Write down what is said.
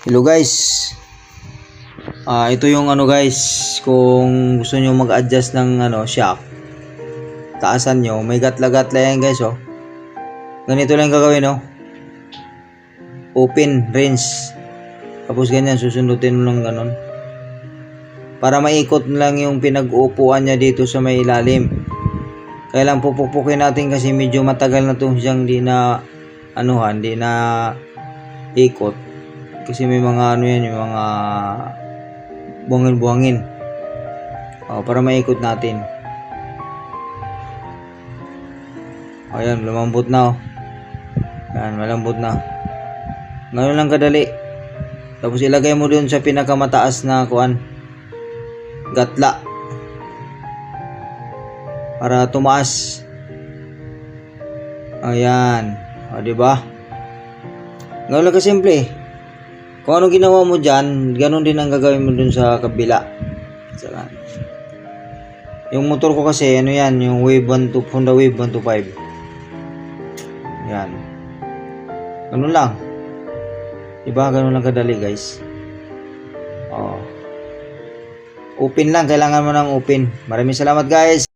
Hello guys. Ito yung guys, kung gusto nyo mag-adjust ng shock, taasan nyo, may gatla-gatla yan guys oh. Ganito lang gagawin oh. Open range. Tapos ganyan, susundutin mo lang ganon. Para maikot lang yung pinag-uupuan niya dito sa may ilalim. Kaya lang pupukpukin natin kasi medyo matagal na to siyang di na di na ikot. Kasi may mga yan, yung mga buhangin-buhangin. Para maikot natin. Ayan, lumambot na oh. Ayan, malambot na. Ngayon lang kadali. Tapos ilagay mo dun sa pinakamataas na gatla. Para tumaas. Ayan. Diba? Ngayon lang kasimple. Kung ano ginawa mo dyan, ganun din ang gagawin mo dun sa kabila. Yung motor ko kasi, yan, yung Honda Wave 125. Yan. Ganun lang. Diba? Ganun lang kadali guys. Open lang. Kailangan mo ng open. Maraming salamat guys.